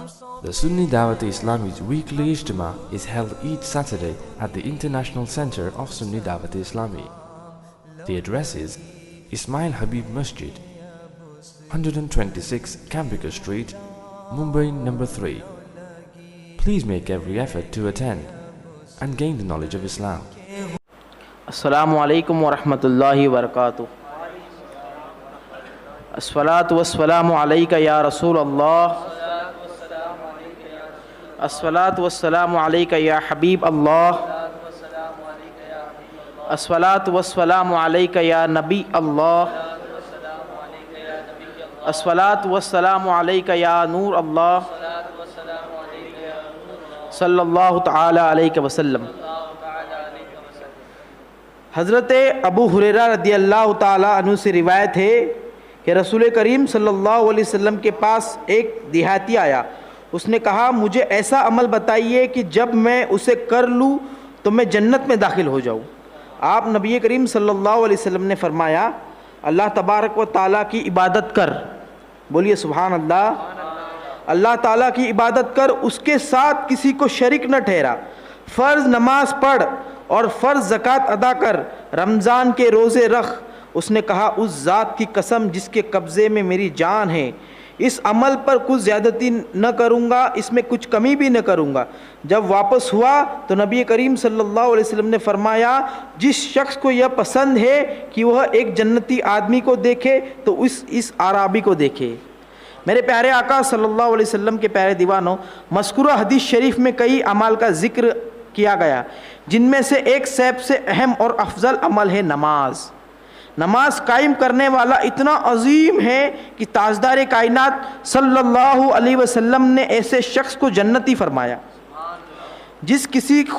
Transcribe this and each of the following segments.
The Sunni Dawat Islami's weekly Ijtima is held each Saturday at the International Center of Sunni Dawat Islami. The address is Ismail Habib Masjid, 126 Cambika Street, Mumbai number 3. Please make every effort to attend and gain the knowledge of Islam. Assalamu alaikum wa rahmatullahi wa barakatuh. As-salatu was-salamu alayka ya Rasulullah. As-salatu was-salamu alayka ya Habib Allah. As-salatu was-salamu alayka ya Nabi Allah. As-salatu was-salamu alayka ya Nur Allah. Sallallahu ta'ala alayka wa sallam. حضرت ابو ہریرہ رضی اللہ تعالیٰ عنہ سے روایت ہے کہ رسول کریم صلی اللہ علیہ وسلم کے پاس ایک دیہاتی آیا. اس نے کہا مجھے ایسا عمل بتائیے کہ جب میں اسے کر لوں تو میں جنت میں داخل ہو جاؤں. آپ نبی کریم صلی اللہ علیہ وسلم نے فرمایا اللہ تبارک و تعالیٰ کی عبادت کر. بولیے سبحان اللہ. اللہ تعالیٰ کی عبادت کر, اس کے ساتھ کسی کو شریک نہ ٹھہرا. فرض نماز پڑھ اور فرض زکوٰۃ ادا کر. رمضان کے روزے رکھ. اس نے کہا اس ذات کی قسم جس کے قبضے میں میری جان ہے, اس عمل پر کچھ زیادتی نہ کروں گا, اس میں کچھ کمی بھی نہ کروں گا. جب واپس ہوا تو نبی کریم صلی اللہ علیہ وسلم نے فرمایا جس شخص کو یہ پسند ہے کہ وہ ایک جنتی آدمی کو دیکھے تو اس عرابی کو دیکھے. میرے پیارے آقا صلی اللہ علیہ وسلم کے پیارے دیوانوں, مذکورہ حدیث شریف میں کئی اعمال کا ذکر کیا گیا جن میں سے ایک سب سے اہم اور افضل عمل ہے نماز. نماز قائم کرنے والا اتنا عظیم ہے کہ تاجدار کائنات صلی اللہ علیہ وسلم نے ایسے شخص کو جنتی فرمایا جس کسی کی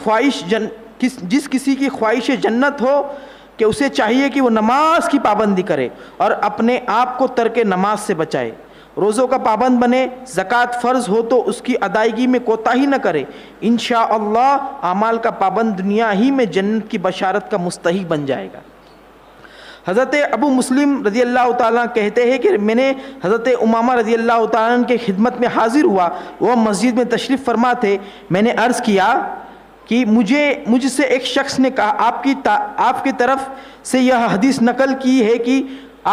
خواہش جنت ہو کہ اسے چاہیے کہ وہ نماز کی پابندی کرے اور اپنے آپ کو ترک نماز سے بچائے, روزوں کا پابند بنے, زکوٰۃ فرض ہو تو اس کی ادائیگی میں کوتاہی نہ کرے. انشاءاللہ اعمال کا پابند دنیا ہی میں جنت کی بشارت کا مستحق بن جائے گا. حضرت ابو مسلم رضی اللہ تعالیٰ کہتے ہیں کہ میں نے حضرت امامہ رضی اللہ تعالیٰ کے خدمت میں حاضر ہوا. وہ مسجد میں تشریف فرما تھے. میں نے عرض کیا کہ مجھ سے ایک شخص نے کہا آپ کی طرف سے یہ حدیث نقل کی ہے کہ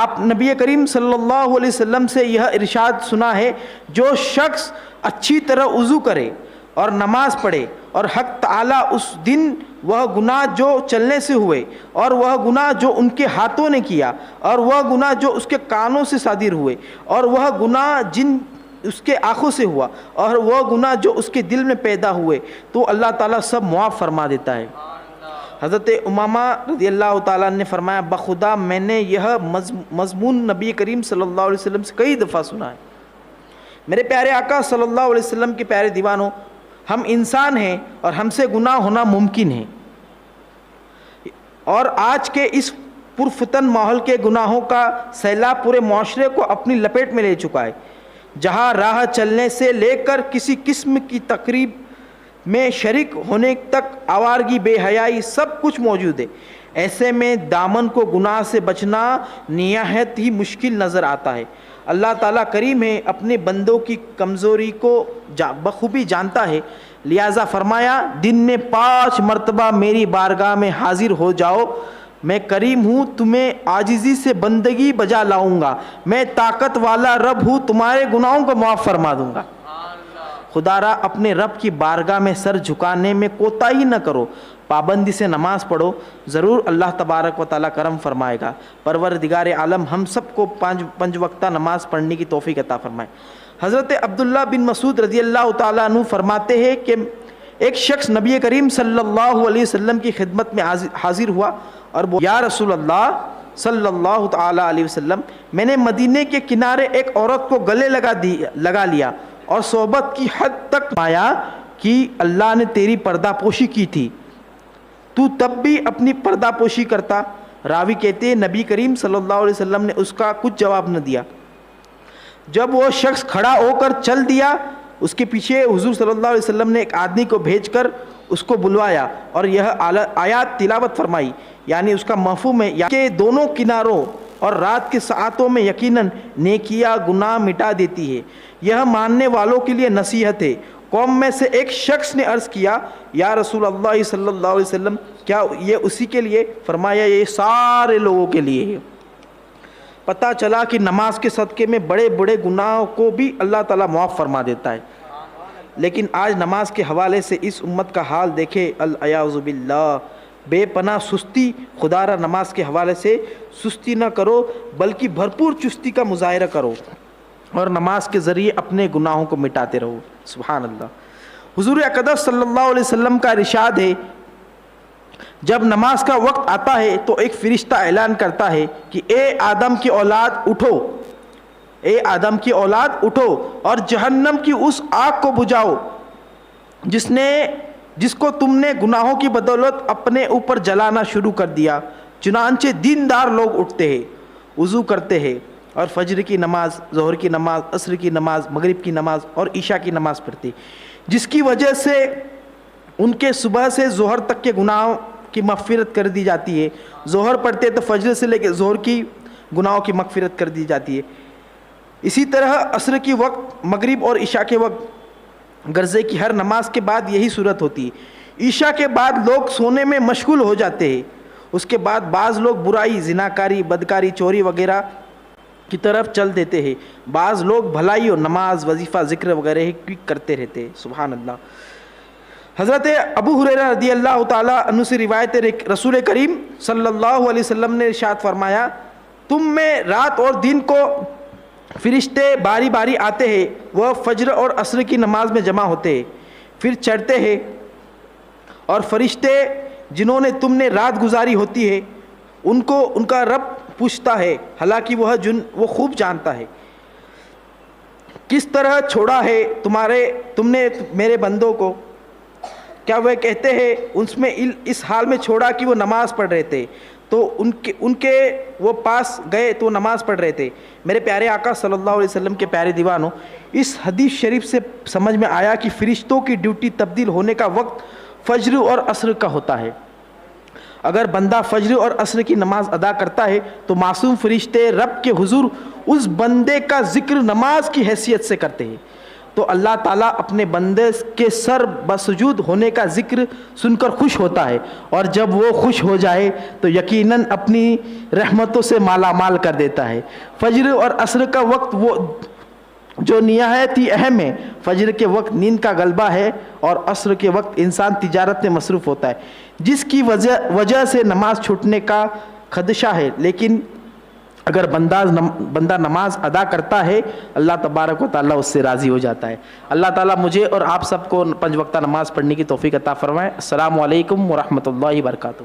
آپ نبی کریم صلی اللہ علیہ وسلم سے یہ ارشاد سنا ہے جو شخص اچھی طرح وضو کرے اور نماز پڑھے اور حق تعالیٰ اس دن وہ گناہ جو چلنے سے ہوئے اور وہ گناہ جو ان کے ہاتھوں نے کیا اور وہ گناہ جو اس کے کانوں سے صادر ہوئے اور وہ گناہ جن اس کے آنکھوں سے ہوا اور وہ گناہ جو اس کے دل میں پیدا ہوئے تو اللہ تعالیٰ سب معاف فرما دیتا ہے. حضرت امامہ رضی اللہ تعالیٰ نے فرمایا بخدا میں نے یہ مضمون نبی کریم صلی اللہ علیہ وسلم سے کئی دفعہ سنا ہے. میرے پیارے آقا صلی اللہ علیہ وسلم کے پیارے دیوانوں, ہم انسان ہیں اور ہم سے گناہ ہونا ممکن ہے, اور آج کے اس پرفتن ماحول کے گناہوں کا سیلاب پورے معاشرے کو اپنی لپیٹ میں لے چکا ہے, جہاں راہ چلنے سے لے کر کسی قسم کی تقریب میں شریک ہونے تک آوارگی بے حیائی سب کچھ موجود ہے. ایسے میں دامن کو گناہ سے بچنا نہایت ہی مشکل نظر آتا ہے. اللہ تعالیٰ کریم ہے, اپنے بندوں کی کمزوری کو بخوبی جانتا ہے, لہذا فرمایا دن میں 5 مرتبہ میری بارگاہ میں حاضر ہو جاؤ, میں کریم ہوں, تمہیں عاجزی سے بندگی بجا لاؤں گا, میں طاقت والا رب ہوں, تمہارے گناہوں کو معاف فرما دوں گا. خدا را اپنے رب کی بارگاہ میں سر جھکانے میں کوتاہی نہ کرو, پابندی سے نماز پڑھو, ضرور اللہ تبارک و تعالیٰ کرم فرمائے گا. پروردگار عالم ہم سب کو 5 وقتہ نماز پڑھنے کی توفیق عطا فرمائے. حضرت عبداللہ بن مسعود رضی اللہ تعالیٰ عنہ فرماتے ہیں کہ ایک شخص نبی کریم صلی اللہ علیہ وسلم کی خدمت میں حاضر ہوا اور یا رسول اللہ صلی اللہ تعالیٰ علیہ وسلم, میں نے مدینے کے کنارے ایک عورت کو گلے لگا لیا اور صحبت کی حد تک آیا کہ اللہ نے تیری پردہ پوشی کی تھی, تو تب بھی اپنی پردہ پوشی کرتا. راوی کہتے ہیں نبی کریم صلی اللہ علیہ وسلم نے اس کا کچھ جواب نہ دیا. جب وہ شخص کھڑا ہو کر چل دیا, اس کے پیچھے حضور صلی اللہ علیہ وسلم نے ایک آدمی کو بھیج کر اس کو بلوایا اور یہ آیات تلاوت فرمائی. یعنی اس کا مفہوم ہے کہ دونوں کناروں اور رات کے ساعتوں میں یقیناً نیکیاں گناہ مٹا دیتی ہے۔ یہ ماننے والوں کے لیے نصیحت ہے۔ قوم میں سے ایک شخص نے عرض کیا، یا رسول اللہ صلی اللہ علیہ وسلم، کیا یہ اسی کے لیے؟ فرمایا یہ سارے لوگوں کے لیے ہے۔ پتہ چلا کہ نماز کے صدقے میں بڑے بڑے گناہوں کو بھی اللہ تعالیٰ معاف فرما دیتا ہے۔ لیکن آج نماز کے حوالے سے اس امت کا حال دیکھے، الیاذ باللہ، بے پناہ سستی۔ خدا را نماز کے حوالے سے سستی نہ کرو بلکہ بھرپور چستی کا مظاہرہ کرو اور نماز کے ذریعے اپنے گناہوں کو مٹاتے رہو۔ سبحان اللہ۔ حضور اقدس صلی اللہ علیہ وسلم کا ارشاد ہے، جب نماز کا وقت آتا ہے تو ایک فرشتہ اعلان کرتا ہے کہ اے آدم کی اولاد اٹھو، اے آدم کی اولاد اٹھو اور جہنم کی اس آگ کو بجھاؤ جس کو تم نے گناہوں کی بدولت اپنے اوپر جلانا شروع کر دیا۔ چنانچہ دیندار لوگ اٹھتے ہیں، وضو کرتے ہیں اور فجر کی نماز، ظہر کی نماز، عصر کی نماز، مغرب کی نماز اور عشاء کی نماز پڑھتے، جس کی وجہ سے ان کے صبح سے ظہر تک کے گناہوں کی مغفرت کر دی جاتی ہے۔ ظہر پڑھتے تو فجر سے لے کے ظہر کی گناہوں کی مغفرت کر دی جاتی ہے۔ اسی طرح عصر کی وقت، مغرب اور عشاء کے وقت، غرضے کی ہر نماز کے بعد یہی صورت ہوتی ہے۔ عشاء کے بعد لوگ سونے میں مشغول ہو جاتے ہیں۔ اس کے بعد بعض لوگ برائی، زناکاری، بدکاری، چوری وغیرہ کی طرف چل دیتے ہیں۔ بعض لوگ بھلائی اور نماز، وظیفہ، ذکر وغیرہ کی کرتے رہتے ہیں۔ سبحان اللہ۔ حضرت ابو ہریرہ رضی اللہ تعالیٰ عنہ سے روایت ہے، رسول کریم صلی اللہ علیہ وسلم نے ارشاد فرمایا، تم میں رات اور دن کو فرشتے باری باری آتے ہیں، وہ فجر اور عصر کی نماز میں جمع ہوتے ہیں، پھر چڑھتے ہیں، اور فرشتے جنہوں نے تم نے رات گزاری ہوتی ہے ان کو ان کا رب پوچھتا ہے، حالانکہ وہ خوب جانتا ہے، کس طرح چھوڑا ہے تم نے میرے بندوں کو؟ کیا وہ کہتے ہیں اس حال میں چھوڑا کہ وہ نماز پڑھ رہے تھے، تو ان کے وہ پاس گئے تو نماز پڑھ رہے تھے۔ میرے پیارے آقا صلی اللہ علیہ وسلم کے پیارے دیوانوں، اس حدیث شریف سے سمجھ میں آیا کہ فرشتوں کی ڈیوٹی تبدیل ہونے کا وقت فجر اور عصر کا ہوتا ہے۔ اگر بندہ فجر اور عصر کی نماز ادا کرتا ہے تو معصوم فرشتے رب کے حضور اس بندے کا ذکر نماز کی حیثیت سے کرتے ہیں، تو اللہ تعالیٰ اپنے بندے کے سر بسجود ہونے کا ذکر سن کر خوش ہوتا ہے، اور جب وہ خوش ہو جائے تو یقیناً اپنی رحمتوں سے مالا مال کر دیتا ہے۔ فجر اور عصر کا وقت وہ جو نہایت ہی اہم ہے۔ فجر کے وقت نیند کا غلبہ ہے اور عصر کے وقت انسان تجارت میں مصروف ہوتا ہے، جس کی وجہ سے نماز چھوٹنے کا خدشہ ہے۔ لیکن اگر بندہ نماز ادا کرتا ہے، اللہ تبارک و تعالیٰ اس سے راضی ہو جاتا ہے۔ اللہ تعالیٰ مجھے اور آپ سب کو 5 وقتہ نماز پڑھنے کی توفیق عطا فرمائے۔ السلام علیکم ورحمۃ اللہ وبرکاتہ۔